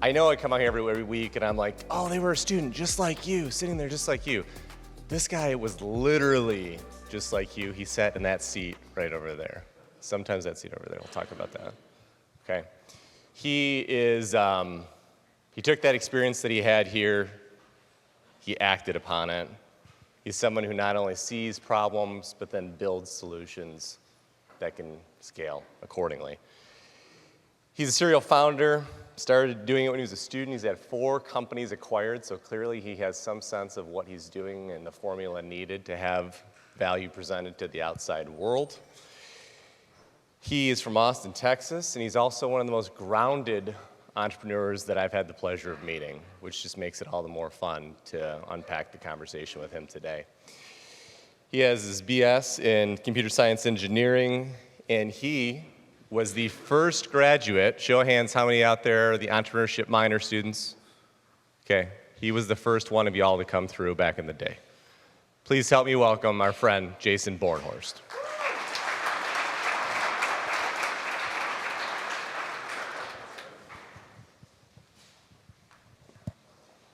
I know I come out here every week and I'm like, oh, they were a student just like you, sitting there just like you. This guy was literally just like you. He sat in that seat right over there. Sometimes that seat over there. We'll talk about that. Okay. He took that experience that he had here, he acted upon it. He's someone who not only sees problems, but then builds solutions that can scale accordingly. He's a serial founder, started doing it when he was a student. He's had 4 companies acquired, so clearly he has some sense of what he's doing and the formula needed to have value presented to the outside world. He is from Austin, Texas, and he's also one of the most grounded entrepreneurs that I've had the pleasure of meeting, which just makes it all the more fun to unpack the conversation with him today. He has his BS in computer science engineering, and he was the first graduate. Show of hands, how many out there are the entrepreneurship minor students? Okay, he was the first one of y'all to come through back in the day. Please help me welcome our friend, Jason Bornhorst.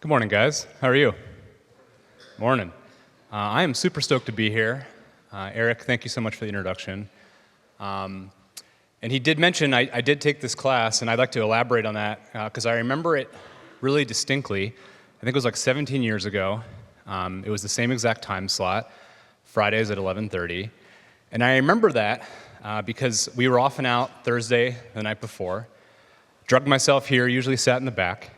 Good morning, guys. How are you? Morning. I am super stoked to be here. Eric, thank you so much for the introduction. And he did mention I did take this class, and I'd like to elaborate on that because I remember it really distinctly. I think it was like 17 years ago. It was the same exact time slot, Fridays at 11:30. And I remember that because we were off and out Thursday the night before, drugged myself here, usually sat in the back.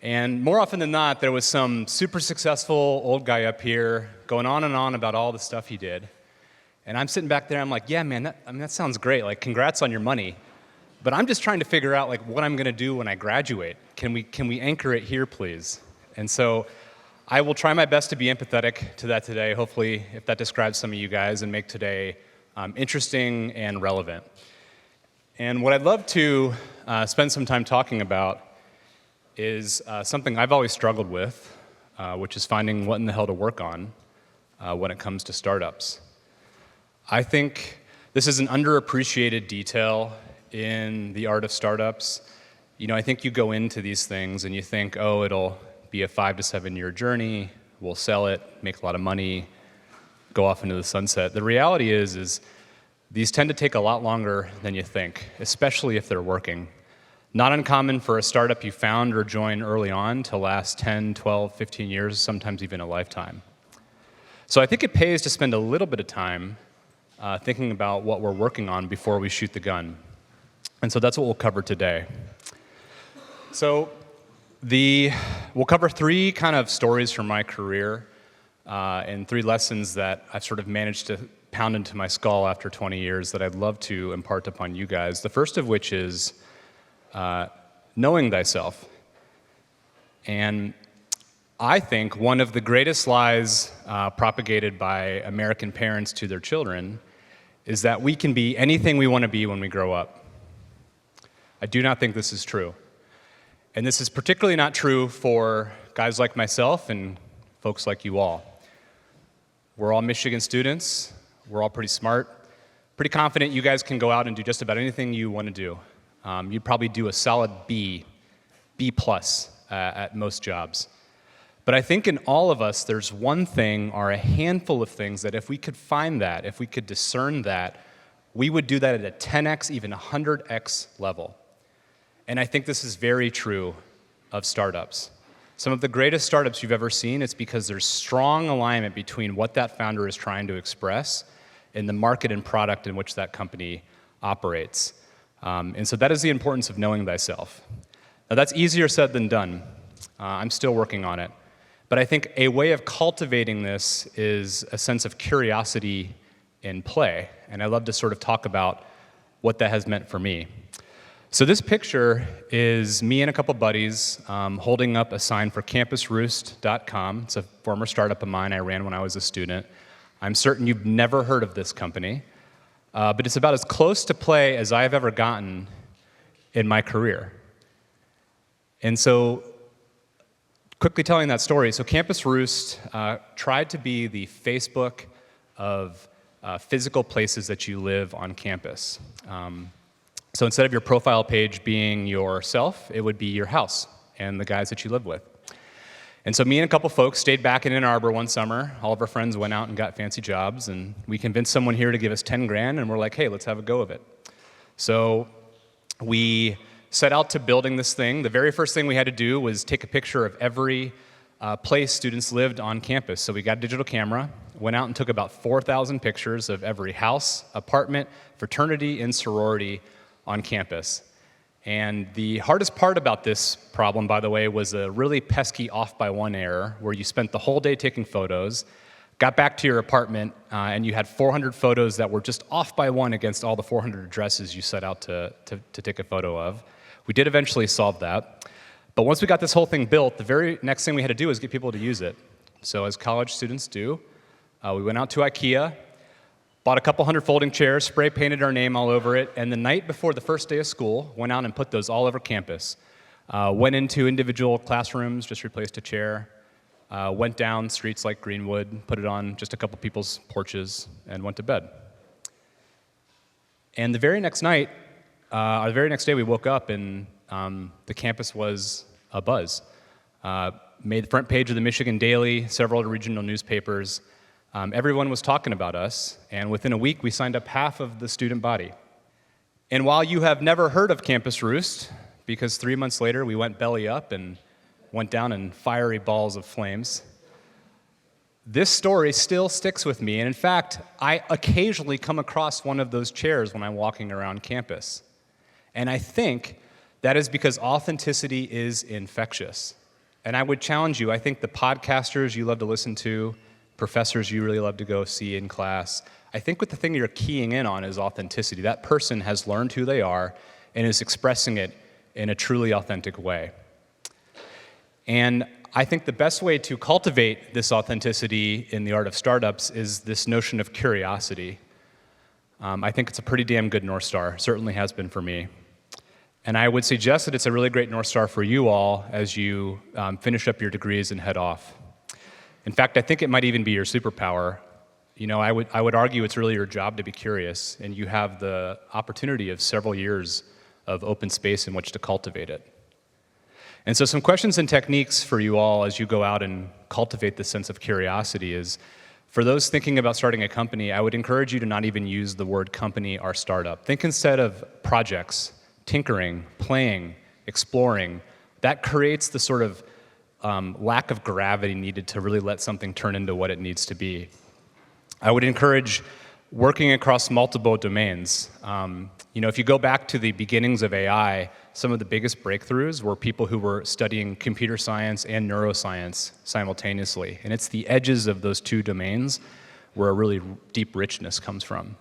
And more often than not, there was some super successful old guy up here going on and on about all the stuff he did. And I'm sitting back there, I'm like, yeah, man, that sounds great. Like, congrats on your money. But I'm just trying to figure out, like, what I'm going to do when I graduate. Can we anchor it here, please? And so I will try my best to be empathetic to that today, hopefully, if that describes some of you guys, and make today interesting and relevant. And what I'd love to spend some time talking about is something I've always struggled with, which is finding what in the hell to work on when it comes to startups. I think this is an underappreciated detail in the art of startups. You know, I think you go into these things and you think, oh, it'll be a 5 to 7 year journey, we'll sell it, make a lot of money, go off into the sunset. The reality is these tend to take a lot longer than you think, especially if they're working. Not uncommon for a startup you found or join early on to last 10, 12, 15 years, sometimes even a lifetime. So I think it pays to spend a little bit of time thinking about what we're working on before we shoot the gun. And so that's what we'll cover today. So we'll cover 3 kind of stories from my career and 3 lessons that I've sort of managed to pound into my skull after 20 years that I'd love to impart upon you guys. The first of which is knowing thyself. And I think one of the greatest lies propagated by American parents to their children is that we can be anything we want to be when we grow up. I do not think this is true. And this is particularly not true for guys like myself and folks like you all. We're all Michigan students. We're all pretty smart, pretty confident you guys can go out and do just about anything you want to do. You'd probably do a solid B plus at most jobs. But I think in all of us, there's one thing or a handful of things that if we could find that, if we could discern that, we would do that at a 10x, even 100x level. And I think this is very true of startups. Some of the greatest startups you've ever seen, it's because there's strong alignment between what that founder is trying to express and the market and product in which that company operates. And so that is the importance of knowing thyself. Now that's easier said than done. I'm still working on it. But I think a way of cultivating this is a sense of curiosity in play. And I love to sort of talk about what that has meant for me. So this picture is me and a couple buddies holding up a sign for campusroost.com. It's a former startup of mine I ran when I was a student. I'm certain you've never heard of this company. But it's about as close to play as I've ever gotten in my career. And so, quickly telling that story, so Campus Roost tried to be the Facebook of physical places that you live on campus. So instead of your profile page being yourself, it would be your house and the guys that you live with. And so me and a couple folks stayed back in Ann Arbor one summer. All of our friends went out and got fancy jobs, and we convinced someone here to give us 10 grand, and we're like, hey, let's have a go of it. So we set out to building this thing. The very first thing we had to do was take a picture of every place students lived on campus. So we got a digital camera, went out and took about 4,000 pictures of every house, apartment, fraternity, and sorority on campus. And the hardest part about this problem, by the way, was a really pesky off-by-one error where you spent the whole day taking photos, got back to your apartment, and you had 400 photos that were just off by one against all the 400 addresses you set out to take a photo of. We did eventually solve that. But once we got this whole thing built, the very next thing we had to do was get people to use it. So as college students do, we went out to IKEA, bought a couple hundred folding chairs, spray painted our name all over it, and the night before the first day of school, went out and put those all over campus. Went into individual classrooms, just replaced a chair, went down streets like Greenwood, put it on just a couple people's porches, and went to bed. And the very next night, or the very next day, we woke up and the campus was abuzz. Made the front page of the Michigan Daily, several regional newspapers. Everyone was talking about us, and within a week, we signed up half of the student body. And while you have never heard of Campus Roost, because 3 months later, we went belly up and went down in fiery balls of flames, this story still sticks with me. And in fact, I occasionally come across one of those chairs when I'm walking around campus. And I think that is because authenticity is infectious. And I would challenge you, I think the podcasters you love to listen to, professors you really love to go see in class, I think what the thing you're keying in on is authenticity. That person has learned who they are and is expressing it in a truly authentic way. And I think the best way to cultivate this authenticity in the art of startups is this notion of curiosity. I think it's a pretty damn good North Star, certainly has been for me. And I would suggest that it's a really great North Star for you all as you finish up your degrees and head off. In fact, I think it might even be your superpower. You know, I would argue it's really your job to be curious, and you have the opportunity of several years of open space in which to cultivate it. And so some questions and techniques for you all as you go out and cultivate this sense of curiosity is, for those thinking about starting a company, I would encourage you to not even use the word company or startup. Think instead of projects, tinkering, playing, exploring. That creates the sort of lack of gravity needed to really let something turn into what it needs to be. I would encourage working across multiple domains. If you go back to the beginnings of AI, some of the biggest breakthroughs were people who were studying computer science and neuroscience simultaneously. And it's the edges of those two domains where a really deep richness comes from.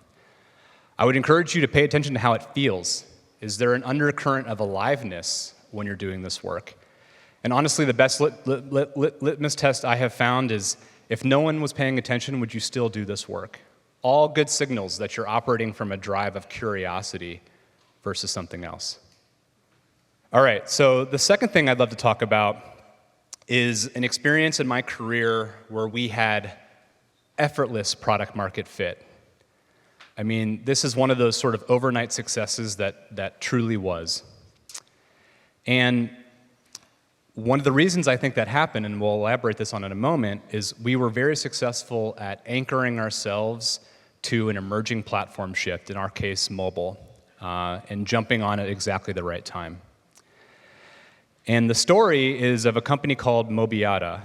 I would encourage you to pay attention to how it feels. Is there an undercurrent of aliveness when you're doing this work? And honestly, the best litmus test I have found is, if no one was paying attention, would you still do this work? All good signals that you're operating from a drive of curiosity versus something else. All right, so the second thing I'd love to talk about is an experience in my career where we had effortless product market fit. I mean, this is one of those sort of overnight successes that truly was. And one of the reasons I think that happened, and we'll elaborate this on in a moment, is we were very successful at anchoring ourselves to an emerging platform shift, in our case, mobile, and jumping on at exactly the right time. And the story is of a company called Mobiata.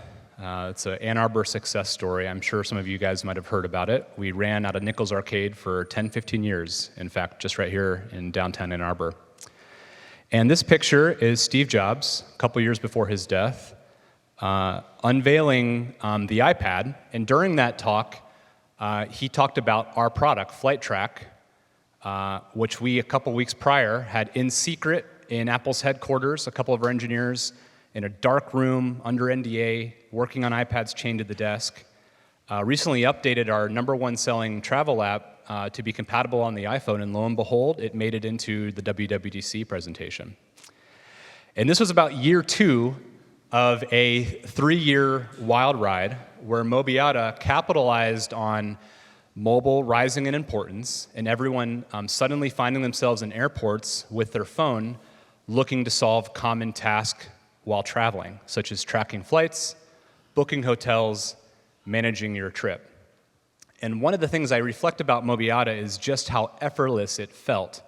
It's an Ann Arbor success story. I'm sure some of you guys might have heard about it. We ran out of Nichols Arcade for 10, 15 years, in fact, just right here in downtown Ann Arbor. And this picture is Steve Jobs, a couple years before his death, unveiling the iPad. And during that talk, he talked about our product, FlightTrack, which we, a couple weeks prior, had in secret in Apple's headquarters, a couple of our engineers in a dark room under NDA, working on iPads chained to the desk. Recently updated our #1 selling travel app to be compatible on the iPhone, and lo and behold, it made it into the WWDC presentation. And this was about year 2 of a 3-year wild ride where Mobiata capitalized on mobile rising in importance, and everyone suddenly finding themselves in airports with their phone looking to solve common tasks while traveling, such as tracking flights, booking hotels, managing your trip. And one of the things I reflect about Mobiata is just how effortless it felt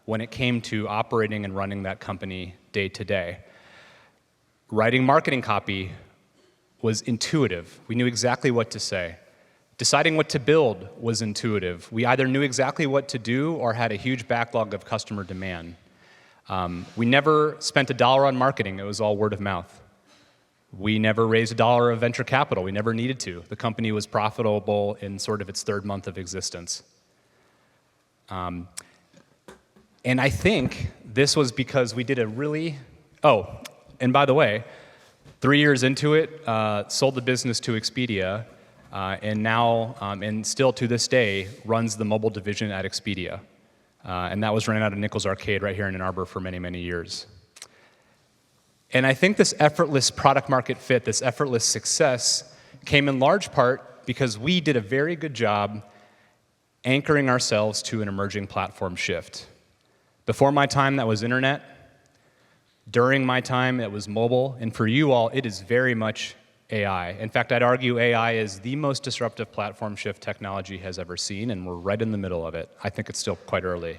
when it came to operating and running that company day to day. Writing marketing copy was intuitive. We knew exactly what to say. Deciding what to build was intuitive. We either knew exactly what to do or had a huge backlog of customer demand. We never spent $1 on marketing. It was all word of mouth. We never raised $1 of venture capital. We never needed to. The company was profitable in sort of its third month of existence. And I think this was because we did a really, and by the way, 3 years into it, sold the business to Expedia, and now, and still to this day, runs the mobile division at Expedia. And that was running out of Nichols Arcade right here in Ann Arbor for many, many years. And I think this effortless product market fit, this effortless success, came in large part because we did a very good job anchoring ourselves to an emerging platform shift. Before my time, that was internet. During my time, it was mobile. And for you all, it is very much AI. In fact, I'd argue AI is the most disruptive platform shift technology has ever seen, and we're right in the middle of it. I think it's still quite early.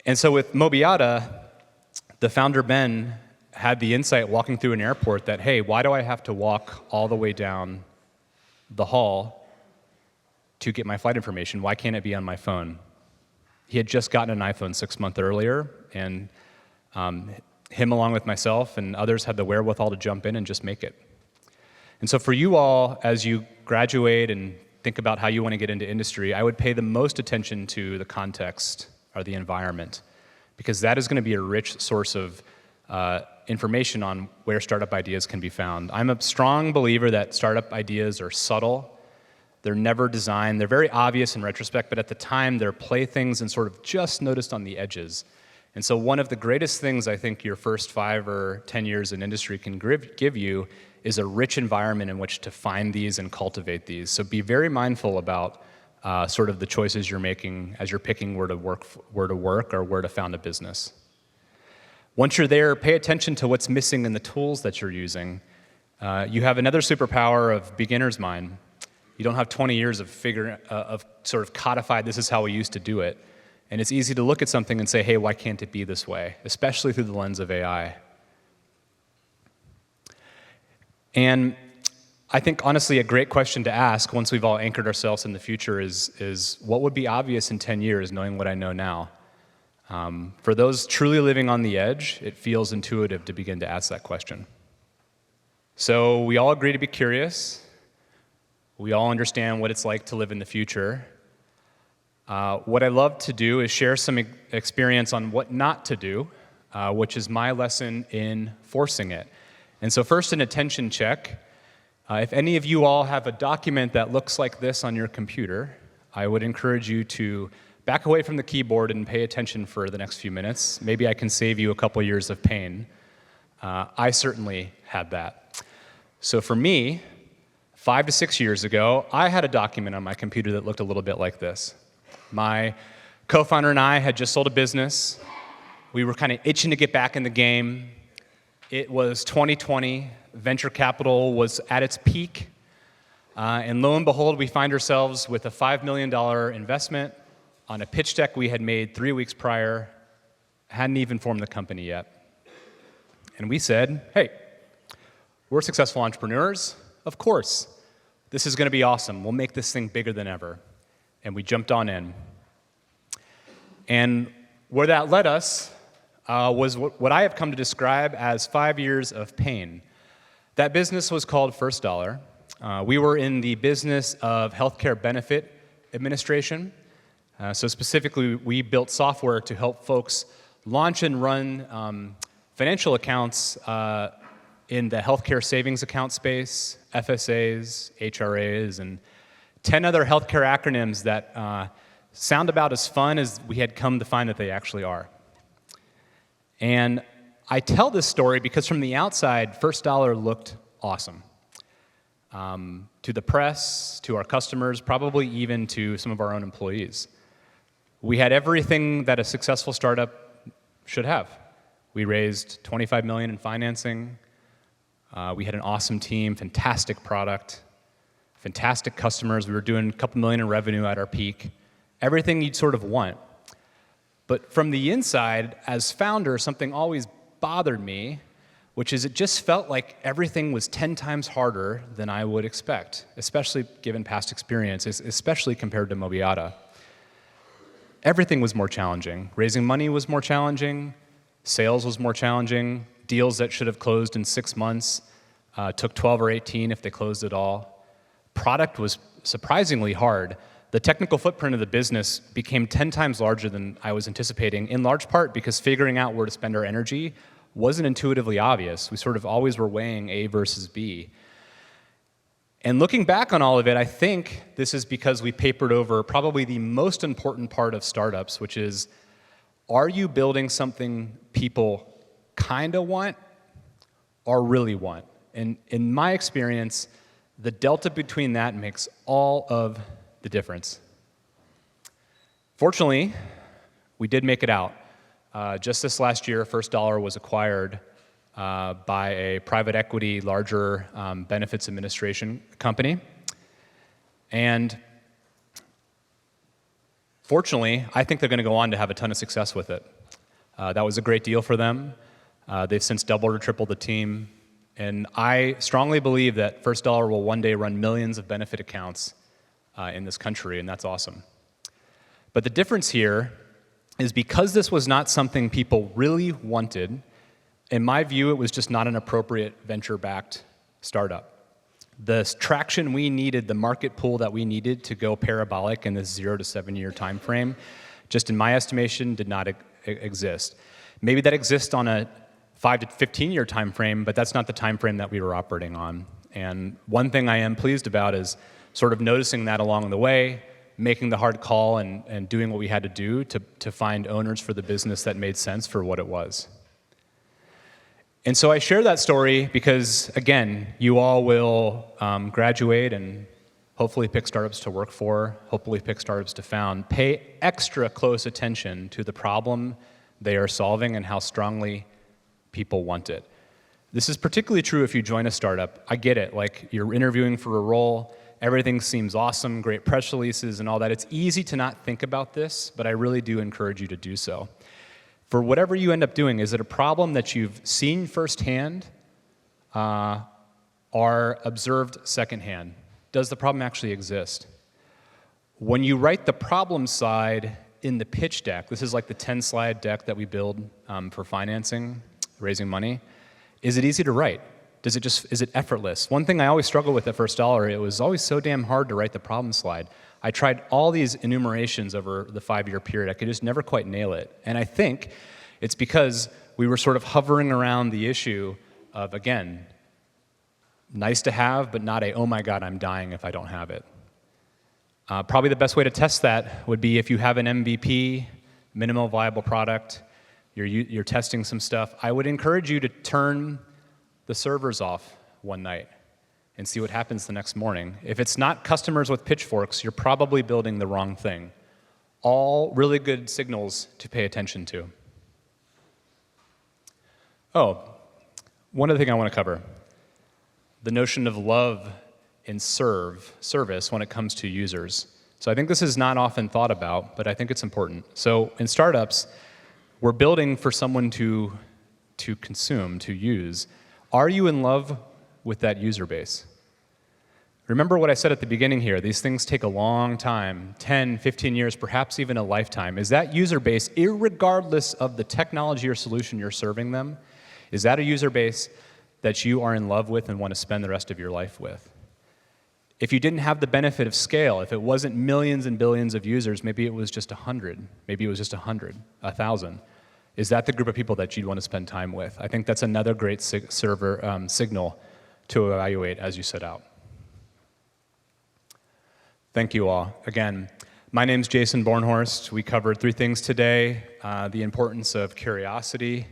And so with Mobiata, the founder, Ben, had the insight walking through an airport that, hey, why do I have to walk all the way down the hall to get my flight information? Why can't it be on my phone? He had just gotten an iPhone 6 months earlier, and him along with myself and others had the wherewithal to jump in and just make it. And so for you all, as you graduate and think about how you want to get into industry, I would pay the most attention to the context or the environment, because that is going to be a rich source of information on where startup ideas can be found. I'm a strong believer that startup ideas are subtle. They're never designed. They're very obvious in retrospect, but at the time, they're playthings and sort of just noticed on the edges. And so one of the greatest things I think your first 5 or 10 years in industry can give you is a rich environment in which to find these and cultivate these. So be very mindful about sort of the choices you're making as you're picking where to work or where to found a business. Once you're there, pay attention to what's missing in the tools that you're using. You have another superpower of beginner's mind. You don't have 20 years of sort of codified, this is how we used to do it. And it's easy to look at something and say, hey, why can't it be this way? Especially through the lens of AI. And I think, honestly, a great question to ask once we've all anchored ourselves in the future is what would be obvious in 10 years, knowing what I know now? For those truly living on the edge, it feels intuitive to begin to ask that question. So we all agree to be curious. We all understand what it's like to live in the future. What I love to do is share some experience on what not to do, which is my lesson in forcing it. And so first, an attention check. If any of you all have a document that looks like this on your computer, I would encourage you to back away from the keyboard and pay attention for the next few minutes. Maybe I can save you a couple years of pain. I certainly had that. So for me, 5 to 6 years ago, I had a document on my computer that looked a little bit like this. My co-founder and I had just sold a business. We were kind of itching to get back in the game. It was 2020. Venture capital was at its peak. And lo and behold, we find ourselves with a $5 million investment on a pitch deck we had made 3 weeks prior, hadn't even formed the company yet. And we said, hey, we're successful entrepreneurs. Of course, this is going to be awesome. We'll make this thing bigger than ever. And we jumped on in. And where that led us was what I have come to describe as 5 years of pain. That business was called First Dollar. We were in the business of healthcare benefit administration. So specifically, we built software to help folks launch and run financial accounts in the healthcare savings account space, FSAs, HRAs, and 10 other healthcare acronyms that sound about as fun as we had come to find that they actually are. And I tell this story because from the outside, First Dollar looked awesome. to the press, to our customers, probably even to some of our own employees. We had everything that a successful startup should have. We raised $25 million in financing. We had an awesome team, fantastic product, fantastic customers. We were doing a couple million in revenue at our peak. Everything you'd sort of want. But from the inside, as founder, something always bothered me, which is it just felt like everything was 10 times harder than I would expect, especially given past experiences, especially compared to Mobiata. Everything was more challenging. Raising money was more challenging. Sales was more challenging. Deals that should have closed in 6 months took 12 or 18 if they closed at all. Product was surprisingly hard. The technical footprint of the business became 10 times larger than I was anticipating, in large part because figuring out where to spend our energy wasn't intuitively obvious. We sort of always were weighing A versus B. And looking back on all of it, I think this is because we papered over probably the most important part of startups, which is, are you building something people kind of want or really want? And in my experience, the delta between that makes all of the difference. Fortunately, we did make it out. Just this last year, First Dollar was acquired by a private equity, larger benefits administration company. And fortunately, I think they're going to go on to have a ton of success with it. That was a great deal for them. They've since doubled or tripled the team. And I strongly believe that First Dollar will one day run millions of benefit accounts in this country, and that's awesome. But the difference here is because this was not something people really wanted, in my view, it was just not an appropriate venture-backed startup. The traction we needed, the market pool that we needed to go parabolic in this 0 to 7 year time frame, just in my estimation, did not exist. Maybe that exists on a 5 to 15 year time frame, but that's not the time frame that we were operating on. And one thing I am pleased about is sort of noticing that along the way, making the hard call and doing what we had to do to find owners for the business that made sense for what it was. And so I share that story because, again, you all will graduate and hopefully pick startups to work for, hopefully pick startups to found. Pay extra close attention to the problem they are solving and how strongly people want it. This is particularly true if you join a startup. I get it, like you're interviewing for a role, everything seems awesome, great press releases and all that. It's easy to not think about this, but I really do encourage you to do so. For whatever you end up doing, is it a problem that you've seen firsthand or observed secondhand? Does the problem actually exist? When you write the problem side in the pitch deck, this is like the 10-slide deck that we build for financing, raising money, is it easy to write? Is it effortless? One thing I always struggled with at First Dollar, it was always so damn hard to write the problem slide. I tried all these enumerations over the 5-year period. I could just never quite nail it. And I think it's because we were sort of hovering around the issue of, again, nice to have, but not a, oh my God, I'm dying if I don't have it. Probably the best way to test that would be if you have an MVP, minimal viable product, you're testing some stuff, I would encourage you to turn the servers off one night and see what happens the next morning. If it's not customers with pitchforks, you're probably building the wrong thing. All really good signals to pay attention to. Oh, one other thing I want to cover. The notion of love in service when it comes to users. So I think this is not often thought about, but I think it's important. So in startups, we're building for someone to consume, to use. Are you in love with that user base? Remember what I said at the beginning here, these things take a long time, 10, 15 years, perhaps even a lifetime. Is that user base, irregardless of the technology or solution you're serving them, is that a user base that you are in love with and want to spend the rest of your life with? If you didn't have the benefit of scale, if it wasn't millions and billions of users, maybe it was just 100, maybe it was just 100, 1,000. Is that the group of people that you'd want to spend time with? I think that's another great signal to evaluate as you set out. Thank you all. Again, my name's Jason Bornhorst. We covered 3 things today. The importance of curiosity,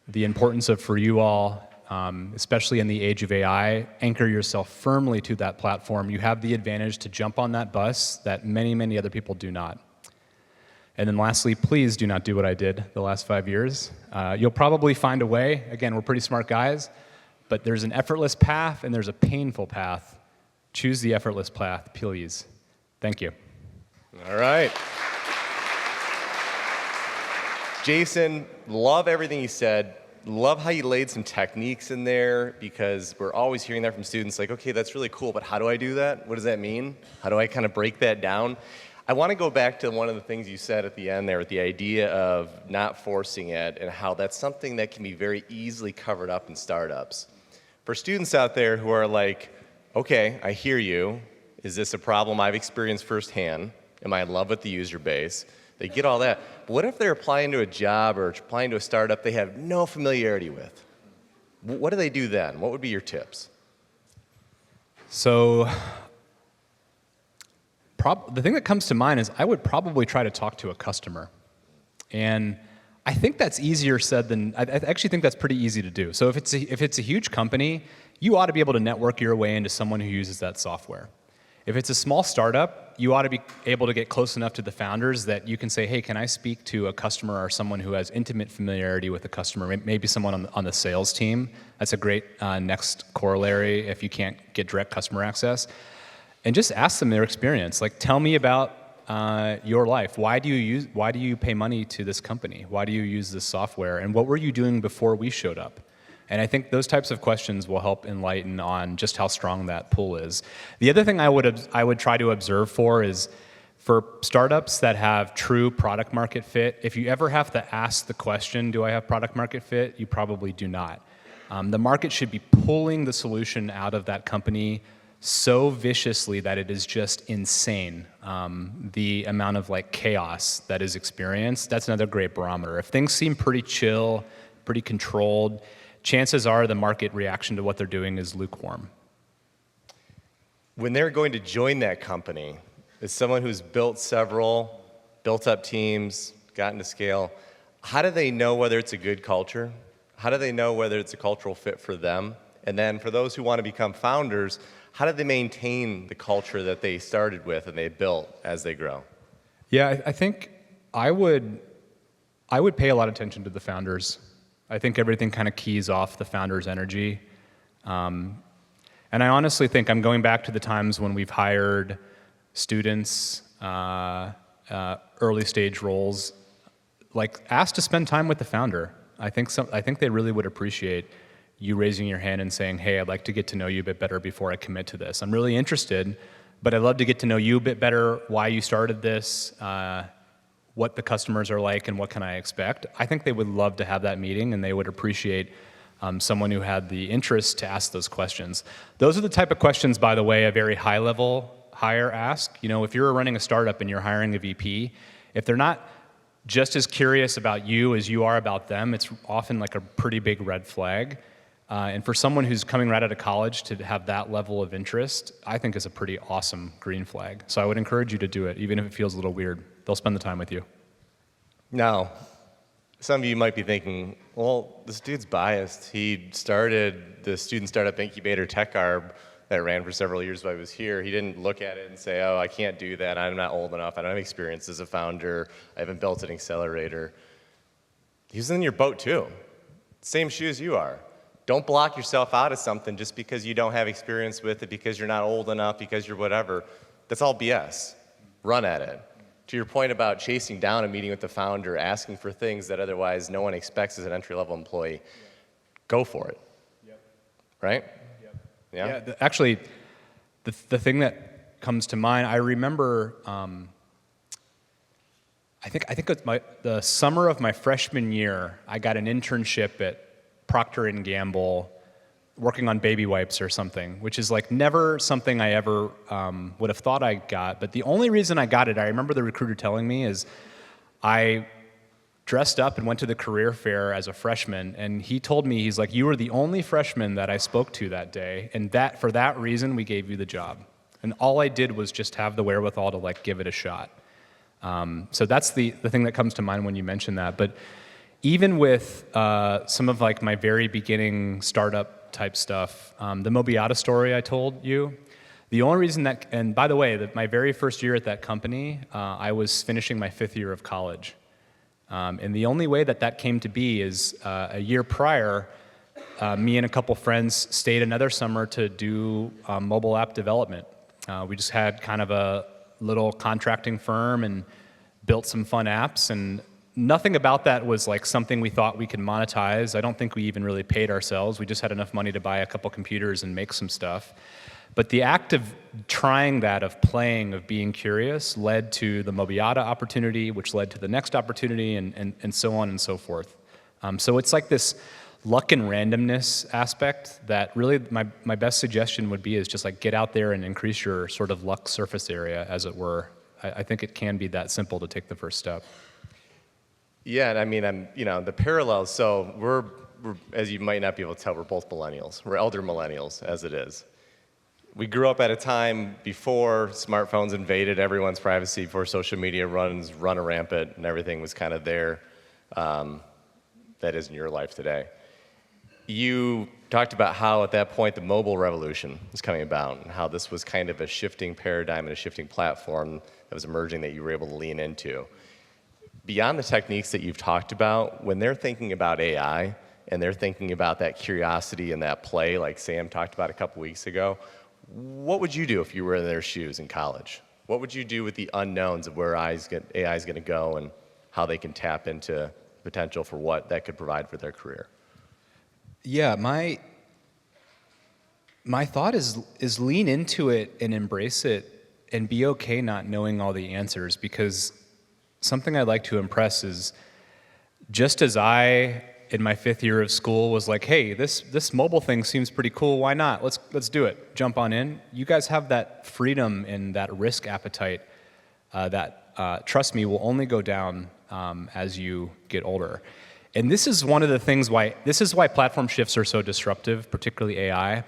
the importance of, for you all, especially in the age of AI, anchor yourself firmly to that platform. You have the advantage to jump on that bus that many, many other people do not. And then lastly, please do not do what I did the last 5 years. You'll probably find a way. Again, we're pretty smart guys, but there's an effortless path and there's a painful path. Choose the effortless path, please. Thank you. All right. Jason, love everything you said. Love how you laid some techniques in there, because we're always hearing that from students, like, okay, that's really cool, but how do I do that? What does that mean? How do I kind of break that down? I want to go back to one of the things you said at the end there with the idea of not forcing it and how that's something that can be very easily covered up in startups. For students out there who are like, okay, I hear you. Is this a problem I've experienced firsthand? Am I in love with the user base? They get all that. But what if they're applying to a job or applying to a startup they have no familiarity with? What do they do then? What would be your tips? So the thing that comes to mind is I would probably try to talk to a customer. And I think that's easier said than, I actually think that's pretty easy to do. So if it's a huge company, you ought to be able to network your way into someone who uses that software. If it's a small startup, you ought to be able to get close enough to the founders that you can say, hey, can I speak to a customer or someone who has intimate familiarity with the customer, maybe someone on the sales team. That's a great next corollary if you can't get direct customer access. And just ask them their experience. Like, tell me about your life. Why do you pay money to this company? Why do you use this software? And what were you doing before we showed up? And I think those types of questions will help enlighten on just how strong that pull is. The other thing I would try to observe for is, for startups that have true product market fit, if you ever have to ask the question, do I have product market fit? You probably do not. The market should be pulling the solution out of that company so viciously that it is just insane. The amount of chaos that is experienced, that's another great barometer. If things seem pretty chill, pretty controlled, chances are the market reaction to what they're doing is lukewarm. When they're going to join that company, as someone who's built up teams, gotten to scale, how do they know whether it's a good culture? How do they know whether it's a cultural fit for them? And then for those who want to become founders, how do they maintain the culture that they started with and they built as they grow? Yeah, I think I would pay a lot of attention to the founders. I think everything kind of keys off the founder's energy. And I honestly think I'm going back to the times when we've hired students, early stage roles, asked to spend time with the founder. I think they really would appreciate you raising your hand and saying, hey, I'd like to get to know you a bit better before I commit to this. I'm really interested, but I'd love to get to know you a bit better, why you started this, what the customers are like, and what can I expect. I think they would love to have that meeting, and they would appreciate someone who had the interest to ask those questions. Those are the type of questions, by the way, a very high-level hire ask. If you're running a startup and you're hiring a VP, if they're not just as curious about you as you are about them, it's often a pretty big red flag. And for someone who's coming right out of college to have that level of interest, I think is a pretty awesome green flag. So I would encourage you to do it, even if it feels a little weird. They'll spend the time with you. Now, some of you might be thinking, well, this dude's biased. He started the student startup incubator TechArb that ran for several years while I was here. He didn't look at it and say, oh, I can't do that. I'm not old enough. I don't have experience as a founder. I haven't built an accelerator. He's in your boat too. Same shoes you are. Don't block yourself out of something just because you don't have experience with it, because you're not old enough, because you're whatever. That's all BS. Run at it. To your point about chasing down a meeting with the founder, asking for things that otherwise no one expects as an entry-level employee, go for it. Yep. Right? Yep. Yeah? Actually, the thing that comes to mind, I remember, I think it's the summer of my freshman year, I got an internship at Procter & Gamble, working on baby wipes or something, which is never something I ever would have thought I got. But the only reason I got it, I remember the recruiter telling me, is I dressed up and went to the career fair as a freshman, and he told me, he's like, you were the only freshman that I spoke to that day, and that for that reason we gave you the job. And all I did was just have the wherewithal to give it a shot. So that's the thing that comes to mind when you mention that. But even with some of like my very beginning startup type stuff, the Mobiata story I told you, the only reason that, and by the way, my very first year at that company, I was finishing my 5th year of college. And the only way that that came to be is a year prior, me and a couple friends stayed another summer to do mobile app development. We just had kind of a little contracting firm and built some fun apps, and nothing about that was like something we thought we could monetize. I don't think we even really paid ourselves. We just had enough money to buy a couple computers and make some stuff. But the act of trying that, of playing, of being curious, led to the Mobiata opportunity, which led to the next opportunity, and so on and so forth. So it's like this luck and randomness aspect that really my best suggestion would be is just like get out there and increase your sort of luck surface area, as it were. I think it can be that simple to take the first step. Yeah, and I mean, the parallels. So we're, as you might not be able to tell, we're both millennials. We're elder millennials, as it is. We grew up at a time before smartphones invaded everyone's privacy, before social media run rampant, and everything was kind of there. That is in your life today. You talked about how at that point the mobile revolution was coming about, and how this was kind of a shifting paradigm and a shifting platform that was emerging that you were able to lean into. Beyond the techniques that you've talked about, when they're thinking about AI and they're thinking about that curiosity and that play, like Sam talked about a couple weeks ago, what would you do if you were in their shoes in college? What would you do with the unknowns of where AI is going to go and how they can tap into potential for what that could provide for their career? Yeah, my thought is lean into it and embrace it and be okay not knowing all the answers, because something I'd like to impress is just as I, in my 5th year of school, was like, hey, this mobile thing seems pretty cool, why not? Let's do it, jump on in. You guys have that freedom and that risk appetite that, trust me, will only go down as you get older. And this is one of the things why platform shifts are so disruptive, particularly AI.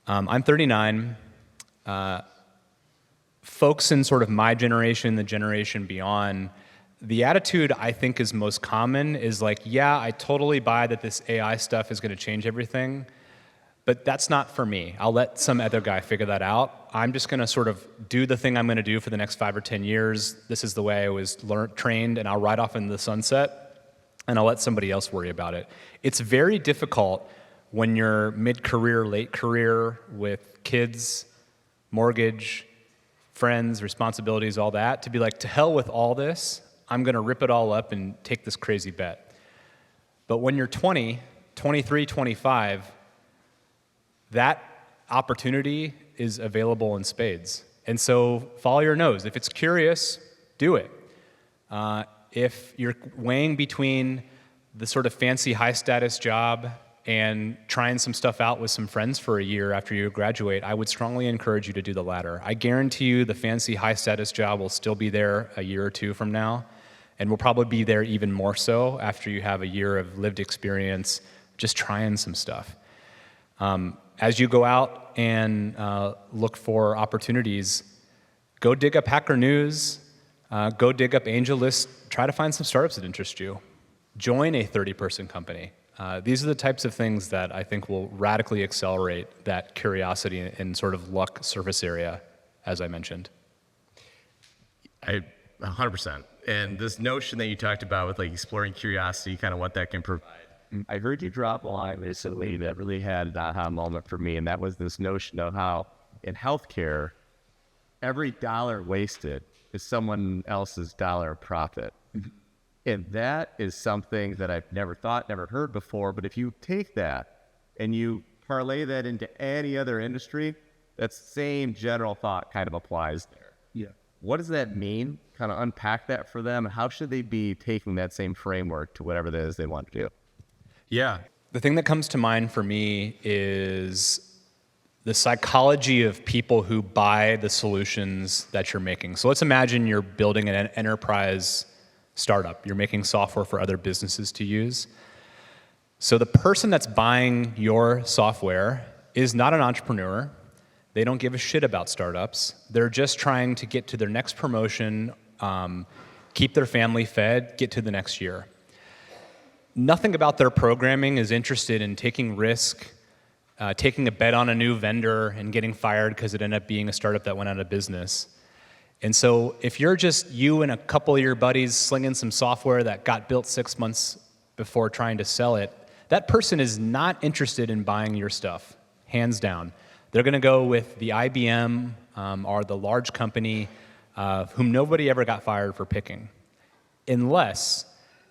I'm 39. Folks in sort of my generation, the generation beyond, the attitude I think is most common is like, yeah, I totally buy that this AI stuff is going to change everything, but that's not for me. I'll let some other guy figure that out. I'm just going to sort of do the thing I'm going to do for the next 5 or 10 years. This is the way I was trained, and I'll ride off into the sunset, and I'll let somebody else worry about it. It's very difficult when you're mid-career, late career, with kids, mortgage, friends, responsibilities, all that, to be like, to hell with all this, I'm going to rip it all up and take this crazy bet. But when you're 20, 23, 25, that opportunity is available in spades. And so follow your nose. If it's curious, do it. If you're weighing between the sort of fancy high-status job and trying some stuff out with some friends for a year after you graduate, I would strongly encourage you to do the latter. I guarantee you the fancy high-status job will still be there a year or two from now, and will probably be there even more so after you have a year of lived experience just trying some stuff. As you go out and look for opportunities, go dig up Hacker News, go dig up AngelList, try to find some startups that interest you. Join a 30-person company. These are the types of things that I think will radically accelerate that curiosity and sort of luck surface area, as I mentioned. 100%. And this notion that you talked about with like exploring curiosity, kind of what that can provide. I heard you drop a line recently that really had an aha moment for me, and that was this notion of how in healthcare, every dollar wasted is someone else's dollar of profit. And that is something that I've never thought, never heard before. But if you take that and you parlay that into any other industry, that same general thought kind of applies there. Yeah. What does that mean? Kind of unpack that for them. How should they be taking that same framework to whatever it is they want to do? Yeah. The thing that comes to mind for me is the psychology of people who buy the solutions that you're making. So let's imagine you're building an enterprise startup. You're making software for other businesses to use. So the person that's buying your software is not an entrepreneur. They don't give a shit about startups. They're just trying to get to their next promotion, keep their family fed, get to the next year. nothing about their programming is interested in taking risk, taking a bet on a new vendor and getting fired because it ended up being a startup that went out of business. And so if you're just you and a couple of your buddies slinging some software that got built 6 months before trying to sell it, that person is not interested in buying your stuff, hands down. They're going to go with the IBM or the large company whom nobody ever got fired for picking, unless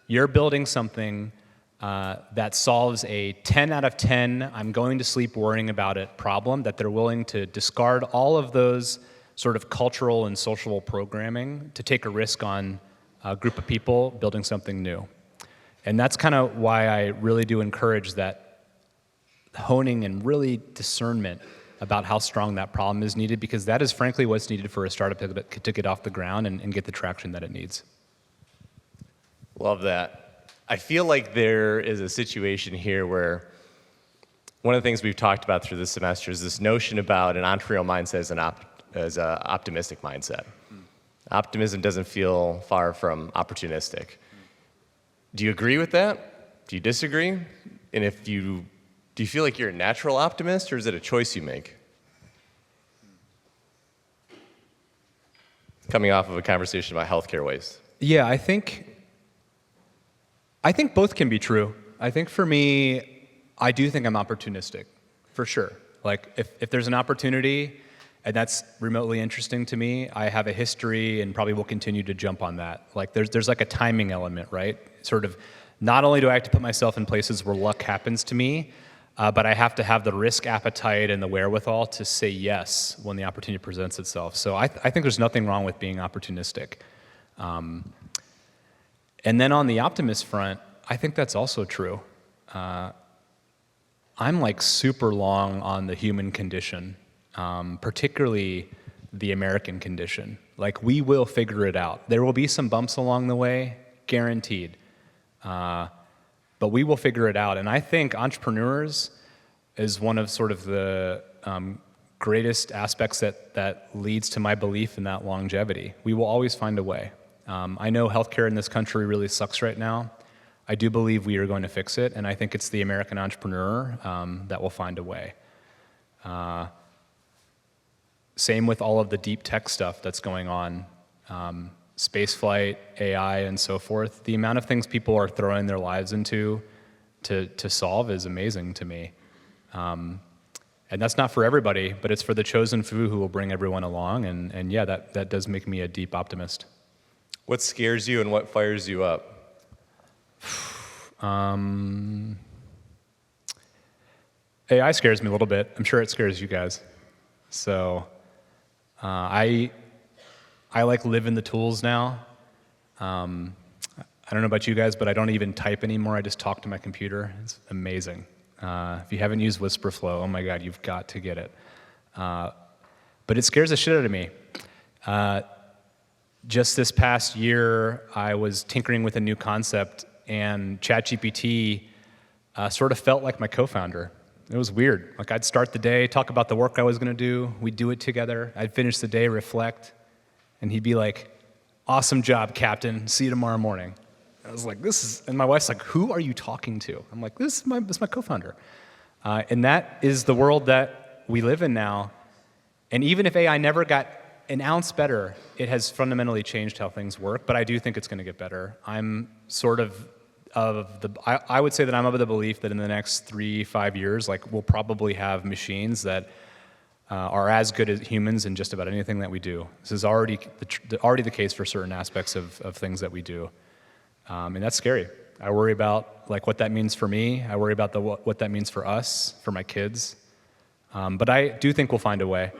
you're building something that solves a 10 out of 10, I'm going to sleep worrying about it problem, that they're willing to discard all of those sort of cultural and social programming to take a risk on a group of people building something new. And that's kind of why I really do encourage that honing and really discernment about how strong that problem is needed, because that is frankly what's needed for a startup to get off the ground and get the traction that it needs. Love that. I feel like there is a situation here where one of the things we've talked about through this semester is this notion about an entrepreneurial mindset as an optimistic mindset. Optimism doesn't feel far from opportunistic. Do you agree with that? Do you disagree? And do you feel like you're a natural optimist, or is it a choice you make? Coming off of a conversation about healthcare waste. Yeah, I think both can be true. I think for me, I do think I'm opportunistic, for sure. Like if there's an opportunity and that's remotely interesting to me, I have a history and probably will continue to jump on that. Like there's like a timing element, right? Sort of, not only do I have to put myself in places where luck happens to me, but I have to have the risk appetite and the wherewithal to say yes when the opportunity presents itself. So I think there's nothing wrong with being opportunistic. And then on the optimist front, I think that's also true. I'm like super long on the human condition, particularly the American condition. Like, we will figure it out. There will be some bumps along the way, guaranteed. But we will figure it out. And I think entrepreneurs is one of sort of the greatest aspects that leads to my belief in that longevity. We will always find a way. I know healthcare in this country really sucks right now. I do believe we are going to fix it, and I think it's the American entrepreneur that will find a way. Same with all of the deep tech stuff that's going on. Spaceflight, AI, and so forth. The amount of things people are throwing their lives into to solve is amazing to me. And that's not for everybody, but it's for the chosen few who will bring everyone along. And yeah, that does make me a deep optimist. What scares you and what fires you up? AI scares me a little bit. I'm sure it scares you guys. So I like live in the tools now. I don't know about you guys, but I don't even type anymore. I just talk to my computer. It's amazing. If you haven't used Whisperflow, oh my God, you've got to get it. But it scares the shit out of me. Just this past year, I was tinkering with a new concept, and ChatGPT sort of felt like my co-founder. It was weird. Like, I'd start the day, talk about the work I was going to do. We'd do it together. I'd finish the day, reflect. And he'd be like, "Awesome job, Captain. See you tomorrow morning." I was like, and my wife's like, "Who are you talking to?" I'm like, this is my co-founder. And that is the world that we live in now. And even if AI never got an ounce better, it has fundamentally changed how things work, but I do think it's going to get better. I'm sort of I would say that I'm of the belief that in the next 3-5 years, like, we'll probably have machines that are as good as humans in just about anything that we do. This is already the case for certain aspects of things that we do. And that's scary. I worry about, like, what that means for me. I worry about what that means for us, for my kids. But I do think we'll find a way.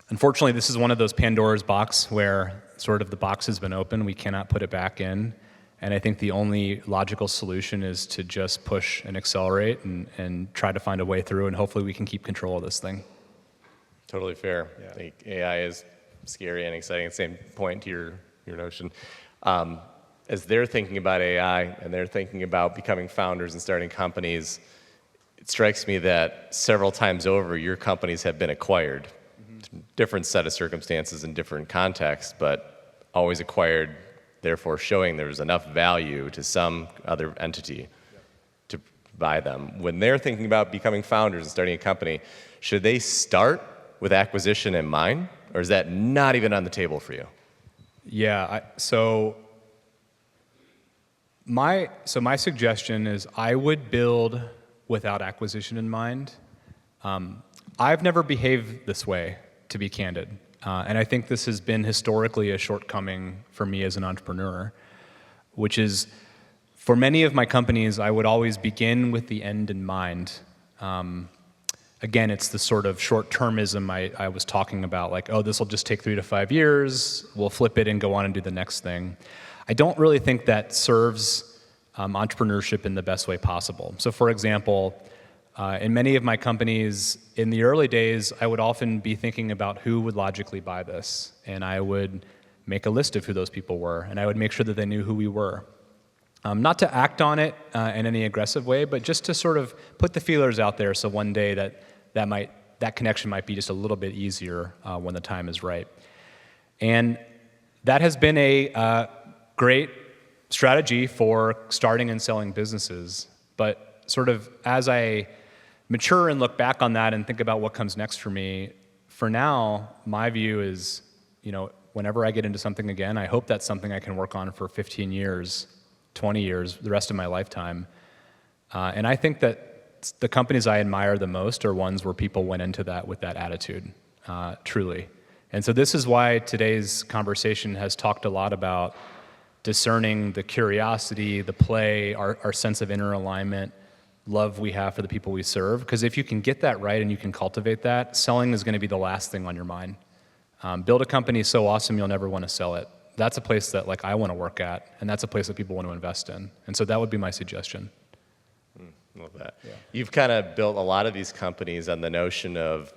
Unfortunately, this is one of those Pandora's box where sort of the box has been opened. We cannot put it back in. And I think the only logical solution is to just push and accelerate and try to find a way through, and hopefully we can keep control of this thing. Totally fair. Yeah. I think AI is scary and exciting. Same point to your notion. As they're thinking about AI and they're thinking about becoming founders and starting companies, it strikes me that several times over, your companies have been acquired. Mm-hmm. Different set of circumstances in different contexts, but always acquired therefore showing there was enough value to some other entity to buy them. When they're thinking about becoming founders and starting a company, should they start with acquisition in mind, or is that not even on the table for you? Yeah, so my suggestion is I would build without acquisition in mind. I've never behaved this way, to be candid. And I think this has been historically a shortcoming for me as an entrepreneur, which is for many of my companies, I would always begin with the end in mind. Again, it's the sort of short-termism I was talking about, like, oh, this will just take 3 to 5 years, we'll flip it and go on and do the next thing. I don't really think that serves entrepreneurship in the best way possible. So for example, in many of my companies, in the early days, I would often be thinking about who would logically buy this, and I would make a list of who those people were, and I would make sure that they knew who we were. Not to act on it in any aggressive way, but just to sort of put the feelers out there so one day that connection might be just a little bit easier when the time is right. And that has been a great strategy for starting and selling businesses. But sort of as I mature and look back on that and think about what comes next for me, for now, my view is, whenever I get into something again, I hope that's something I can work on for 15 years, 20 years, the rest of my lifetime. And I think that the companies I admire the most are ones where people went into that with that attitude, truly. And so this is why today's conversation has talked a lot about discerning the curiosity, the play, our sense of inner alignment, love we have for the people we serve. Because if you can get that right and you can cultivate that, selling is going to be the last thing on your mind. Build a company so awesome you'll never want to sell it. That's a place that I want to work at, and that's a place that people want to invest in. And so that would be my suggestion. Love that. Yeah. You've kind of built a lot of these companies on the notion of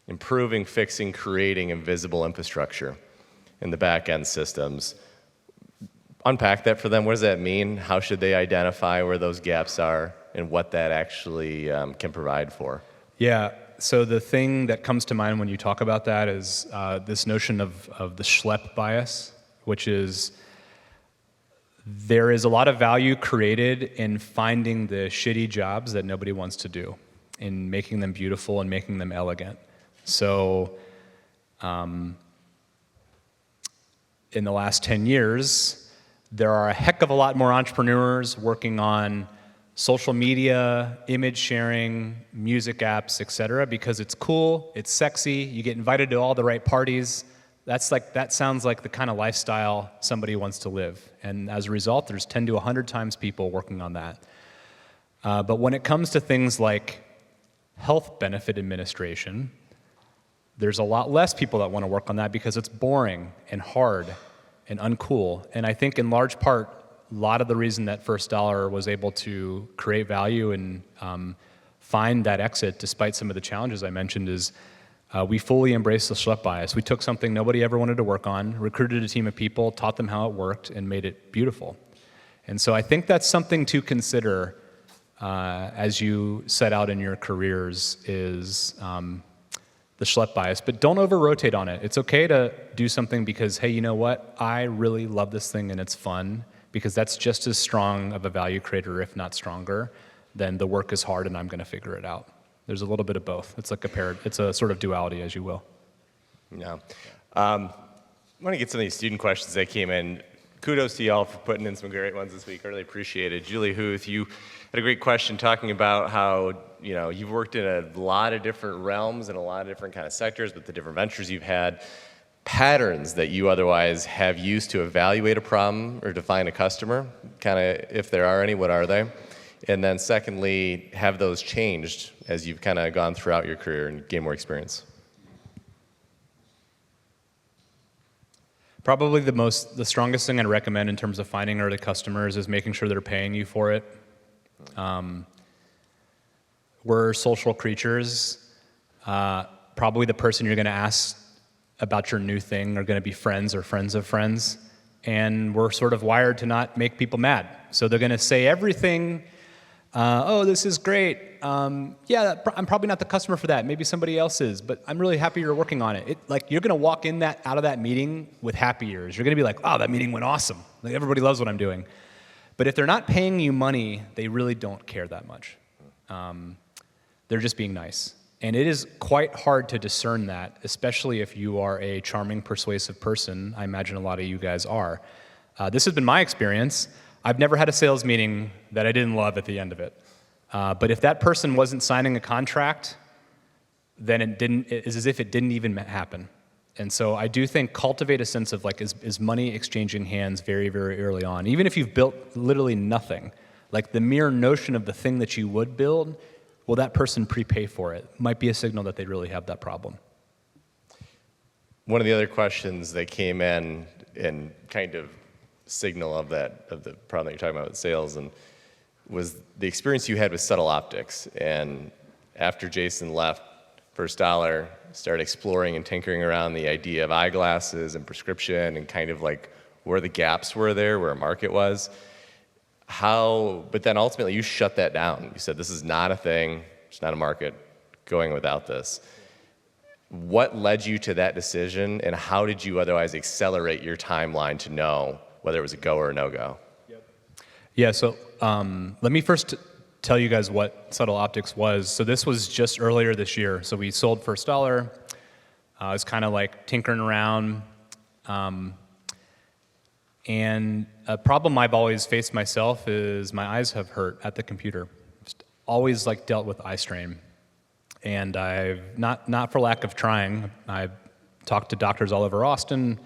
improving, fixing, creating invisible infrastructure in the back-end systems. Unpack that for them. What does that mean? How should they identify where those gaps are and what that actually can provide for? Yeah, so the thing that comes to mind when you talk about that is this notion of the schlep bias, which is there is a lot of value created in finding the shitty jobs that nobody wants to do, in making them beautiful and making them elegant. So in the last 10 years, there are a heck of a lot more entrepreneurs working on social media, image sharing, music apps, et cetera, because it's cool, it's sexy, you get invited to all the right parties. That sounds like the kind of lifestyle somebody wants to live. And as a result, there's 10 to 100 times people working on that. But when it comes to things like health benefit administration, there's a lot less people that want to work on that because it's boring and hard and uncool. And I think in large part, a lot of the reason that First Dollar was able to create value and find that exit despite some of the challenges I mentioned is we fully embraced the schlep bias. We took something nobody ever wanted to work on, recruited a team of people, taught them how it worked, and made it beautiful. And so I think that's something to consider as you set out in your careers is the schlep bias. But don't over-rotate on it. It's okay to do something because, hey, you know what? I really love this thing and it's fun, because that's just as strong of a value creator, if not stronger, than the work is hard and I'm going to figure it out. There's a little bit of both. It's like it's a sort of duality, as you will. Yeah. I want to get some of these student questions that came in. Kudos to y'all for putting in some great ones this week. I really appreciate it. Julie Huth, you had a great question talking about how you've worked in a lot of different realms and a lot of different kind of sectors with the different ventures you've had. Patterns that you otherwise have used to evaluate a problem or define a customer, kind of if there are any, what are they? And then secondly, have those changed as you've kind of gone throughout your career and gained more experience? Probably the strongest thing I'd recommend in terms of finding early customers is making sure they're paying you for it. We're social creatures. Probably the person you're going to ask about your new thing are going to be friends or friends of friends. And we're sort of wired to not make people mad. So they're going to say everything Oh, this is great. Yeah, I'm probably not the customer for that. Maybe somebody else is, but I'm really happy you're working on it. Like you're gonna walk out of that meeting with happy ears. You're gonna be like, oh, that meeting went awesome. Like everybody loves what I'm doing. But if they're not paying you money, they really don't care that much. They're just being nice. And it is quite hard to discern that, especially if you are a charming, persuasive person. I imagine a lot of you guys are. This has been my experience. I've never had a sales meeting that I didn't love at the end of it. But if that person wasn't signing a contract, then it's as if it didn't even happen. And so I do think cultivate a sense of like, is money exchanging hands very, very early on. Even if you've built literally nothing, like the mere notion of the thing that you would build, will that person prepay for it? Might be a signal that they really have that problem. One of the other questions that came in and kind of signal of the problem that you're talking about with sales and was the experience you had with Subtle Optics. And after Jason left First Dollar, started exploring and tinkering around the idea of eyeglasses and prescription and kind of like where the gaps were there, where a market was. But then ultimately you shut that down. You said, this is not a thing, it's not a market, going without this. What led you to that decision, and how did you otherwise accelerate your timeline to know whether it was a go or a no-go? Yeah, so let me first tell you guys what Subtle Optics was. So this was just earlier this year. So we sold First Dollar. I was kind of like tinkering around. And a problem I've always faced myself is my eyes have hurt at the computer. Just always like dealt with eye strain. And I've, not for lack of trying, I've talked to doctors all over Austin,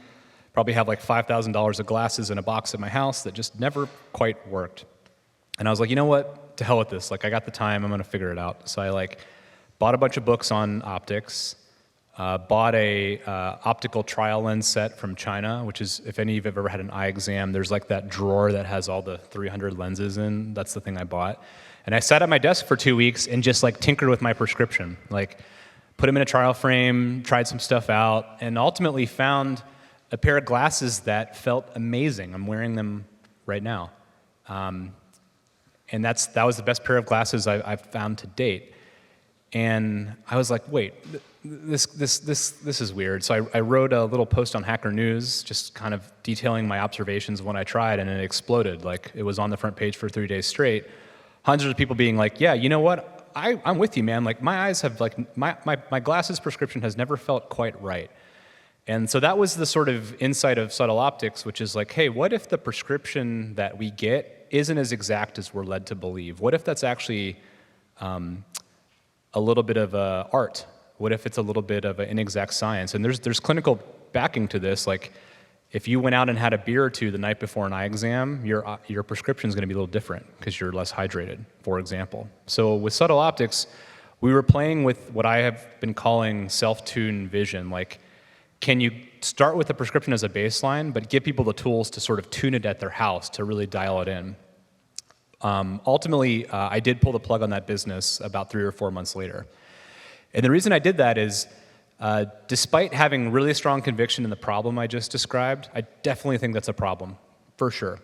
probably have like $5,000 of glasses in a box at my house that just never quite worked. And I was like, you know what, to hell with this. Like I got the time, I'm gonna figure it out. So I like bought a bunch of books on optics, bought a optical trial lens set from China, which is, if any of you have ever had an eye exam, there's like that drawer that has all the 300 lenses in. That's the thing I bought. And I sat at my desk for 2 weeks and just like tinkered with my prescription. Like put them in a trial frame, tried some stuff out, and ultimately found a pair of glasses that felt amazing. I'm wearing them right now. And that was the best pair of glasses I've found to date. And I was like, wait, this is weird. So I wrote a little post on Hacker News, just kind of detailing my observations of when I tried, and it exploded. Like it was on the front page for 3 days straight. Hundreds of people being like, yeah, you know what? I'm with you, man. Like my eyes have like, my glasses prescription has never felt quite right. And so that was the sort of insight of Subtle Optics, which is like, hey, what if the prescription that we get isn't as exact as we're led to believe? What if that's actually a little bit of art? What if it's a little bit of an inexact science? And there's clinical backing to this. Like, if you went out and had a beer or two the night before an eye exam, your prescription is going to be a little different because you're less hydrated, for example. So with Subtle Optics, we were playing with what I have been calling self-tune vision. Like, can you start with a prescription as a baseline, but give people the tools to sort of tune it at their house to really dial it in? Ultimately, I did pull the plug on that business about 3 or 4 months later. And the reason I did that is, despite having really strong conviction in the problem I just described, I definitely think that's a problem, for sure.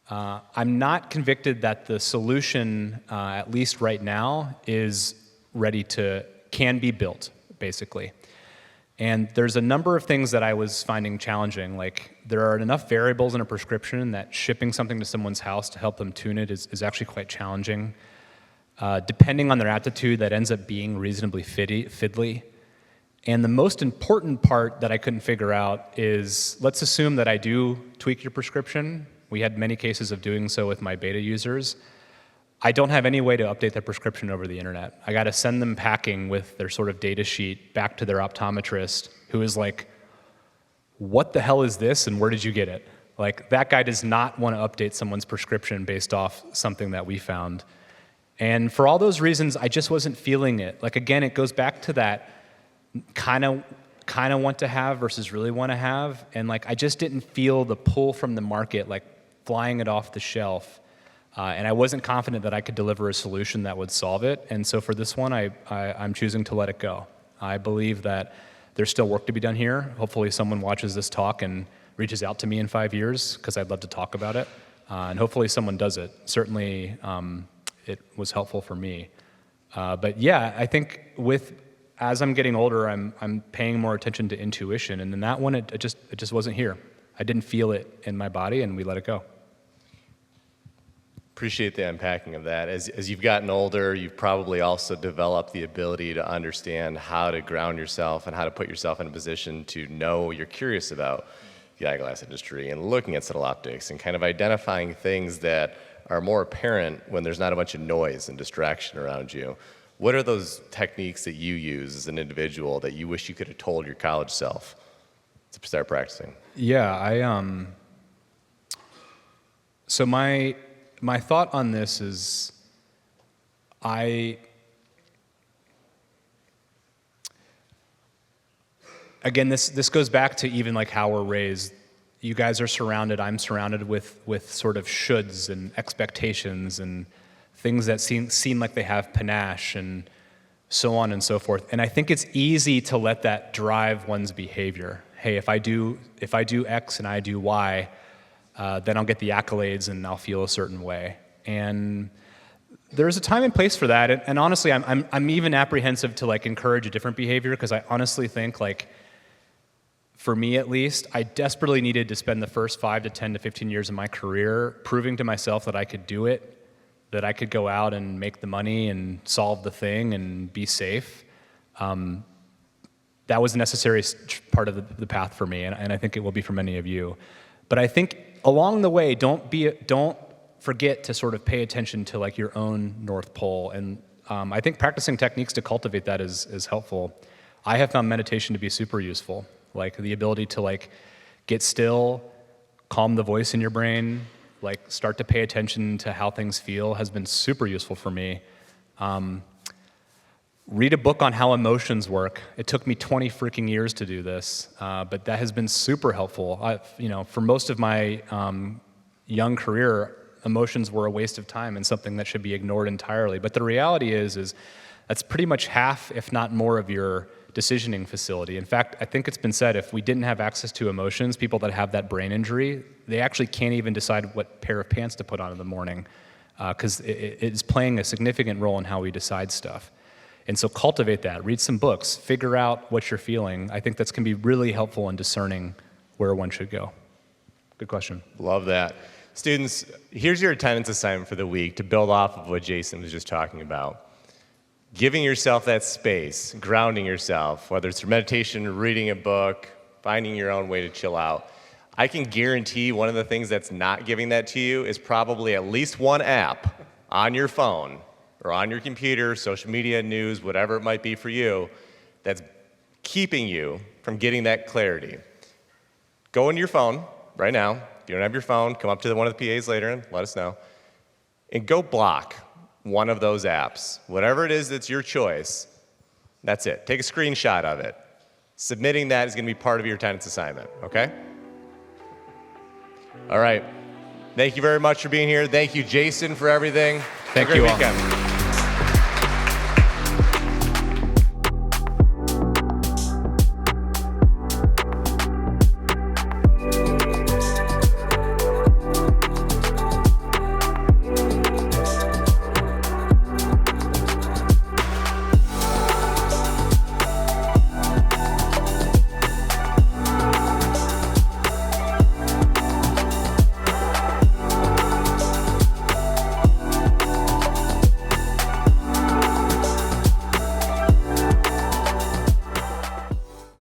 I'm not convicted that the solution, at least right now, can be built, basically. And there's a number of things that I was finding challenging. Like, there are enough variables in a prescription that shipping something to someone's house to help them tune it is actually quite challenging. Depending on their aptitude, that ends up being reasonably fiddly. And the most important part that I couldn't figure out is, let's assume that I do tweak your prescription. We had many cases of doing so with my beta users. I don't have any way to update their prescription over the internet. I got to send them packing with their sort of data sheet back to their optometrist, who is like, what the hell is this and where did you get it? Like, that guy does not want to update someone's prescription based off something that we found. And for all those reasons, I just wasn't feeling it. Like, again, it goes back to that kind of want to have versus really want to have. And like, I just didn't feel the pull from the market, like flying it off the shelf. And I wasn't confident that I could deliver a solution that would solve it. And so for this one, I'm choosing to let it go. I believe that there's still work to be done here. Hopefully someone watches this talk and reaches out to me in 5 years, because I'd love to talk about it. And hopefully someone does it. Certainly, it was helpful for me. But yeah, I think as I'm getting older, I'm paying more attention to intuition, and in that one, it just wasn't here. I didn't feel it in my body, and we let it go. Appreciate the unpacking of that. As you've gotten older, you've probably also developed the ability to understand how to ground yourself and how to put yourself in a position to know you're curious about the eyeglass industry and looking at subtle optics and kind of identifying things that are more apparent when there's not a bunch of noise and distraction around you. What are those techniques that you use as an individual that you wish you could have told your college self to start practicing? Yeah, so my thought on this is again, this goes back to even like how we're raised. You guys are surrounded, I'm surrounded with sort of shoulds and expectations and things that seem like they have panache and so on and so forth. And I think it's easy to let that drive one's behavior. Hey, if I do X and I do Y, then I'll get the accolades and I'll feel a certain way. And there's a time and place for that. And honestly, I'm even apprehensive to like encourage a different behavior, because I honestly think, like, for me at least, I desperately needed to spend the first 5 to 10 to 15 years of my career proving to myself that I could do it, that I could go out and make the money and solve the thing and be safe. That was a necessary part of the path for me, and I think it will be for many of you. But I think along the way, don't forget to sort of pay attention to like your own North Pole. And I think practicing techniques to cultivate that is helpful. I have found meditation to be super useful, like the ability to like get still, calm the voice in your brain, like start to pay attention to how things feel has been super useful for me. Read a book on how emotions work. It took me 20 freaking years to do this, but that has been super helpful. For most of my young career, emotions were a waste of time and something that should be ignored entirely. But the reality is that's pretty much half, if not more, of your decisioning facility. In fact, I think it's been said, if we didn't have access to emotions, people that have that brain injury, they actually can't even decide what pair of pants to put on in the morning, because it is playing a significant role in how we decide stuff. And so cultivate that, read some books, figure out what you're feeling. I think that's going to be really helpful in discerning where one should go. Good question. Love that. Students, here's your attendance assignment for the week to build off of what Jason was just talking about. Giving yourself that space, grounding yourself, whether it's through meditation, reading a book, finding your own way to chill out. I can guarantee one of the things that's not giving that to you is probably at least one app on your phone or on your computer, social media, news, whatever it might be for you, that's keeping you from getting that clarity. Go into your phone right now. If you don't have your phone, come up to one of the PAs later and let us know. And go block one of those apps. Whatever it is that's your choice, that's it. Take a screenshot of it. Submitting that is going to be part of your attendance assignment, okay? All right. Thank you very much for being here. Thank you, Jason, for everything. Thank Have a you great all. weekend.